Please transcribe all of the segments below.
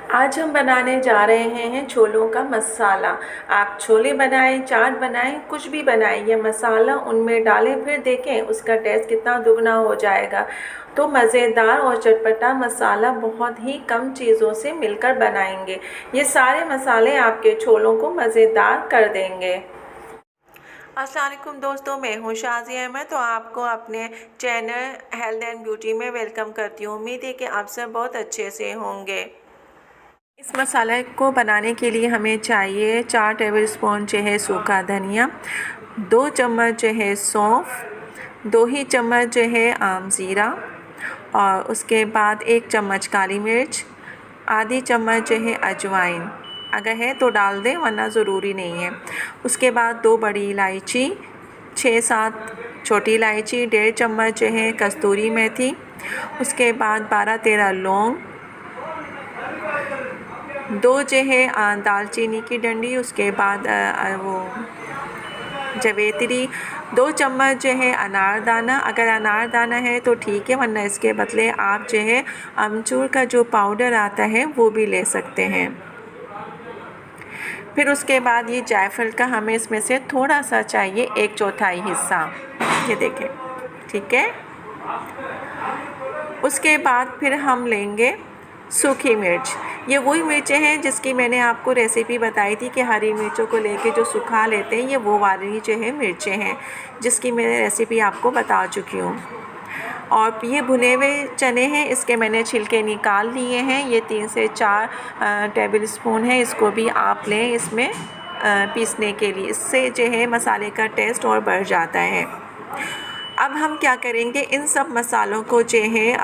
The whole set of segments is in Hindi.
आज हम बनाने जा रहे हैं छोलों का मसाला। आप छोले बनाएं, चाट बनाएं, कुछ भी बनाएं, ये मसाला उनमें डालें, फिर देखें उसका टेस्ट कितना दुगना हो जाएगा। तो मज़ेदार और चटपटा मसाला बहुत ही कम चीज़ों से मिलकर बनाएंगे। ये सारे मसाले आपके छोलों को मज़ेदार कर देंगे। अस्सलाम वालेकुम दोस्तों, मैं हूँ शाज़िया अहमद। तो आपको अपने चैनल हेल्थ एंड ब्यूटी में वेलकम करती हूँ। उम्मीद है कि आप सब बहुत अच्छे से होंगे। इस मसाले को बनाने के लिए हमें चाहिए 4 टेबलस्पून जो है सूखा धनिया, 2 चम्मच जो है सौंफ, 2 ही चम्मच जो है आम ज़ीरा, और उसके बाद 1 चम्मच काली मिर्च, आधी चम्मच जो है अजवाइन, अगर है तो डाल दें वरना ज़रूरी नहीं है। उसके बाद 2 बड़ी इलायची, 6-7 छोटी इलायची, 1.5 चम्मच जो है कस्तूरी मेथी, उसके बाद 12-13 लौंग, 2 जो है दालचीनी की डंडी, उसके बाद वो जवेत्री, 2 चम्मच जो है अनारदाना, अगर अनारदाना है तो ठीक है, वरना इसके बदले आप जो है अमचूर का जो पाउडर आता है वो भी ले सकते हैं। फिर उसके बाद ये जायफल का हमें इसमें से थोड़ा सा चाहिए, 1/4 हिस्सा, ये देखें, ठीक है। उसके बाद फिर हम लेंगे सूखी मिर्च। ये वही मिर्चें हैं जिसकी मैंने आपको रेसिपी बताई थी कि हरी मिर्चों को लेके जो सुखा लेते हैं, ये वो वाली जो है मिर्चें हैं जिसकी मैंने रेसिपी आपको बता चुकी हूँ। और ये भुने हुए चने हैं, इसके मैंने छिलके निकाल लिए हैं। ये 3 से 4 टेबलस्पून है, इसको भी आप लें इसमें पीसने के लिए, इससे जो है मसाले का टेस्ट और बढ़ जाता है। अब हम क्या करेंगे, इन सब मसालों को जो है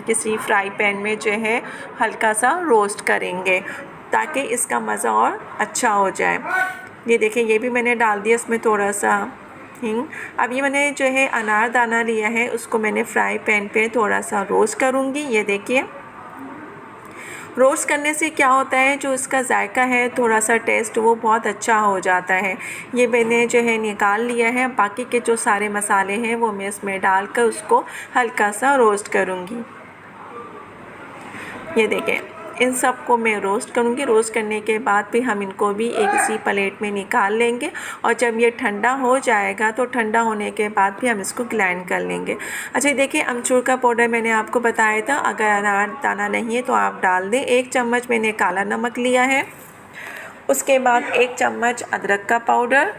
किसी फ्राई पैन में जो है हल्का सा रोस्ट करेंगे ताकि इसका मज़ा और अच्छा हो जाए। ये देखिए, ये भी मैंने डाल दिया इसमें थोड़ा सा हिंग। अब ये मैंने जो है अनारदाना लिया है, उसको मैंने फ्राई पैन पे थोड़ा सा रोस्ट करूँगी। ये देखिए, रोस्ट करने से क्या होता है, जो इसका जायका है, थोड़ा सा टेस्ट वो बहुत अच्छा हो जाता है। ये मैंने जो है निकाल लिया है। बाकी के जो सारे मसाले हैं वो मैं इसमें डालकर उसको हल्का सा रोस्ट करूँगी। ये देखें, इन सब को मैं रोस्ट करूँगी। रोस्ट करने के बाद फिर हम इनको भी एक इसी प्लेट में निकाल लेंगे, और जब ये ठंडा हो जाएगा तो ठंडा होने के बाद भी हम इसको ग्राइंड कर लेंगे। अच्छा, देखिए, अमचूर का पाउडर मैंने आपको बताया था, अगर अनारदाना नहीं है तो आप डाल दें। 1 चम्मच मैंने काला नमक लिया है। उसके बाद 1 चम्मच अदरक का पाउडर,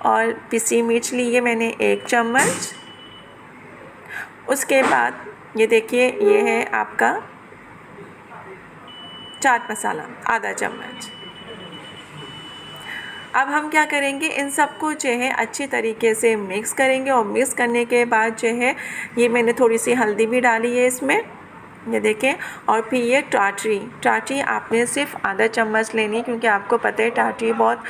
और पिसी मिर्च ली है मैंने 1 चम्मच। उसके बाद ये देखिए, ये है आपका चाट मसाला, आधा चम्मच। अब हम क्या करेंगे, इन सबको जो है अच्छी तरीके से मिक्स करेंगे, और मिक्स करने के बाद जो है ये मैंने थोड़ी सी हल्दी भी डाली है इसमें, ये देखें। और फिर ये टाटरी आपने सिर्फ आधा चम्मच लेनी, क्योंकि आपको पता है टाटरी बहुत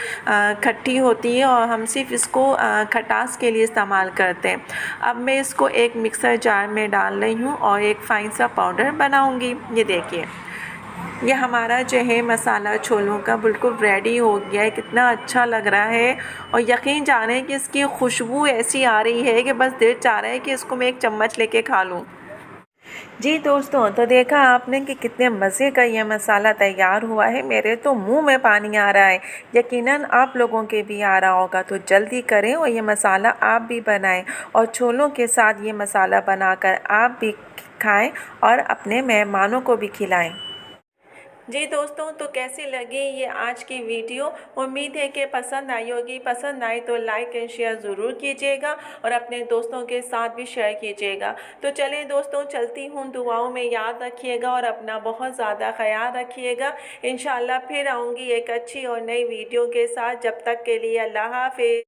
खट्टी होती है और हम सिर्फ इसको खटास के लिए इस्तेमाल करते हैं। अब मैं इसको एक मिक्सर जार में डाल रही हूँ और एक फ़ाइन सा पाउडर बनाऊँगी। ये देखिए, ये हमारा जो है मसाला छोलों का बिल्कुल रेडी हो गया है। कितना अच्छा लग रहा है, और यकीन जाने कि इसकी खुशबू ऐसी आ रही है कि बस दिल चाह रहा है कि इसको मैं एक चम्मच लेके खा लूँ। जी दोस्तों, तो देखा आपने कि कितने मज़े का ये मसाला तैयार हुआ है। मेरे तो मुंह में पानी आ रहा है, यकीनन आप लोगों के भी आ रहा होगा। तो जल्दी करें और ये मसाला आप भी बनाएं, और छोलों के साथ ये मसाला बनाकर आप भी खाएं और अपने मेहमानों को भी खिलाएं। जी दोस्तों, तो कैसी लगी ये आज की वीडियो? उम्मीद है कि पसंद आई होगी। पसंद आए तो लाइक एंड शेयर ज़रूर कीजिएगा, और अपने दोस्तों के साथ भी शेयर कीजिएगा। तो चलें दोस्तों, चलती हूँ। दुआओं में याद रखिएगा और अपना बहुत ज़्यादा ख्याल रखिएगा। इंशाल्लाह फिर आऊँगी एक अच्छी और नई वीडियो के साथ। जब तक के लिए अल्लाह हाफ़िज़।